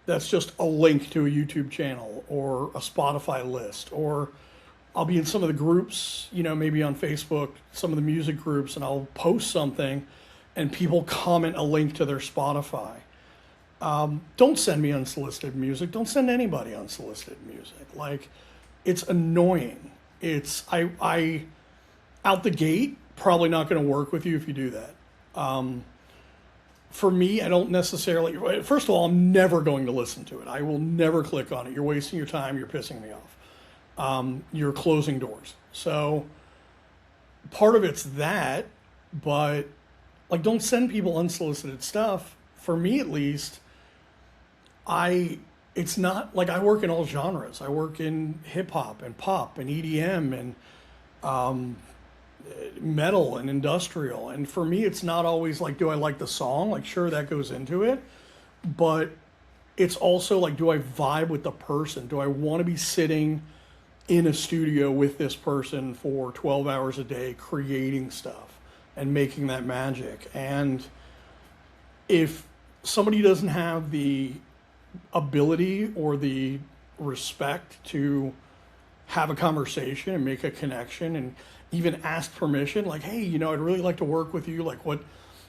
that's just a link to a YouTube channel or a Spotify list, or I'll be in some of the groups, maybe on Facebook, some of the music groups, and I'll post something and people comment a link to their Spotify. Don't send me unsolicited music. Don't send anybody unsolicited music. Like, it's annoying. I out the gate, probably not going to work with you if you do that. For me, I don't necessarily, first of all, I'm never going to listen to it. I will never click on it. You're wasting your time. You're pissing me off. You're closing doors. So part of it's that, but like, don't send people unsolicited stuff. For me, at least, it's not like I work in all genres. I work in hip hop and pop and EDM and metal and industrial. And for me, it's not always like, do I like the song? Like, sure, that goes into it. But it's also like, do I vibe with the person? Do I want to be sitting in a studio with this person for 12 hours a day creating stuff and making that magic? And if somebody doesn't have the ability or the respect to have a conversation and make a connection and even ask permission, like, hey, I'd really like to work with you. Like,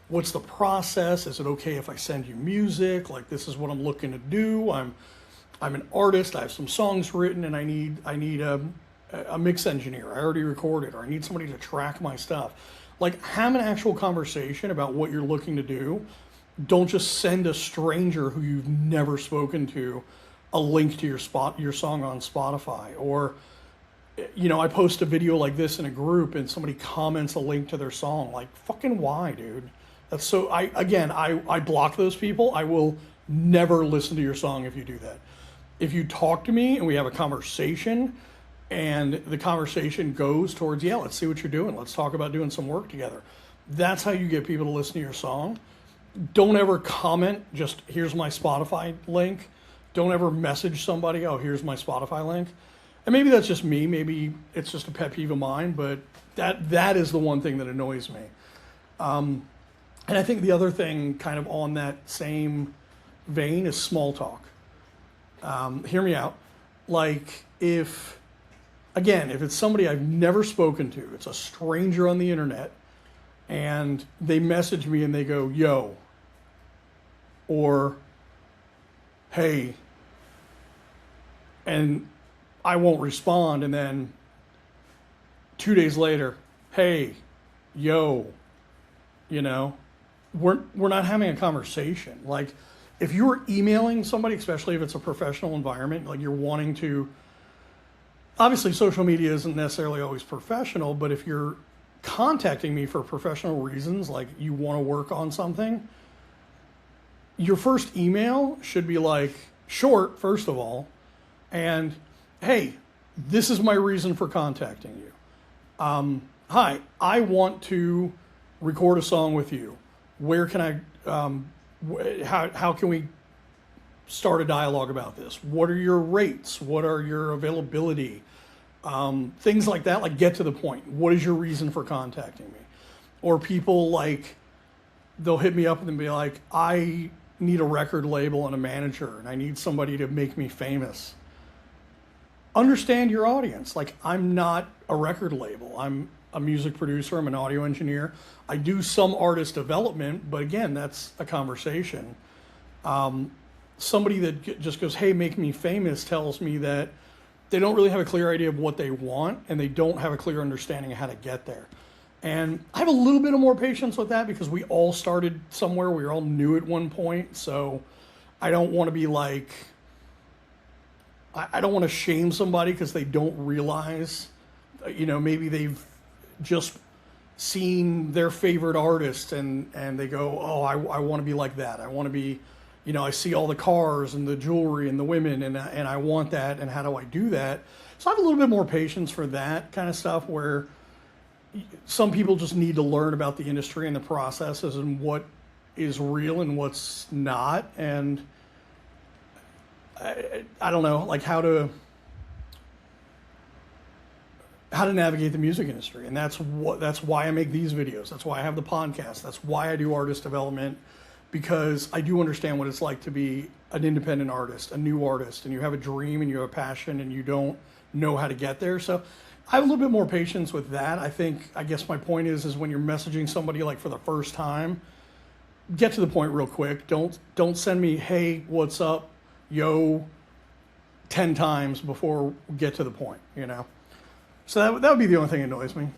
what's the process? Is it okay if I send you music? Like, this is what I'm looking to do. I'm an artist. I have some songs written, and I need a mix engineer. I already recorded, or I need somebody to track my stuff. Like, have an actual conversation about what you're looking to do. Don't just send a stranger who you've never spoken to a link to your song on Spotify. Or, I post a video like this in a group and somebody comments a link to their song. Like, fucking why, dude? That's so, I block those people. I will never listen to your song if you do that. If you talk to me and we have a conversation and the conversation goes towards, yeah, let's see what you're doing. Let's talk about doing some work together. That's how you get people to listen to your song. Don't ever comment, just here's my Spotify link. Don't ever message somebody, oh, here's my Spotify link. And maybe that's just me. Maybe it's just a pet peeve of mine, but that is the one thing that annoys me. And I think the other thing kind of on that same vein is small talk. Hear me out. Like, if it's somebody I've never spoken to, it's a stranger on the internet, and they message me and they go, yo, or hey, and I won't respond, and then 2 days later, hey, yo, we're not having a conversation. Like, if you're emailing somebody, especially if it's a professional environment, like you're wanting to, obviously social media isn't necessarily always professional, but if you're contacting me for professional reasons, like you want to work on something, your first email should be like short, first of all, and hey, this is my reason for contacting you. Hi, I want to record a song with you. Where can how can we start a dialogue about this? What are your rates? What are your availability? Things like that, like get to the point. What is your reason for contacting me? Or people, like, they'll hit me up and be like, I need a record label and a manager, and I need somebody to make me famous. Understand your audience. Like, I'm not a record label. I'm a music producer. I'm an audio engineer. I do some artist development, but again, that's a conversation. Somebody that just goes, hey, make me famous, tells me that they don't really have a clear idea of what they want, and they don't have a clear understanding of how to get there. And I have a little bit of more patience with that because we all started somewhere. We were all new at one point. So I don't want to be like, I don't want to shame somebody because they don't realize, maybe they've just seen their favorite artist and they go, oh, I want to be like that. I want to be, I see all the cars and the jewelry and the women and I want that. And how do I do that? So I have a little bit more patience for that kind of stuff, where some people just need to learn about the industry and the processes and what is real and what's not. And I don't know, like how to navigate the music industry. And that's why I make these videos. That's why I have the podcast. That's why I do artist development. because I do understand what it's like to be an independent artist, a new artist, and you have a dream and you have a passion and you don't know how to get there. So I have a little bit more patience with that. I guess my point is when you're messaging somebody like for the first time, get to the point real quick. Don't send me, hey, what's up, yo, 10 times before we get to the point, you know? So that would be the only thing that annoys me.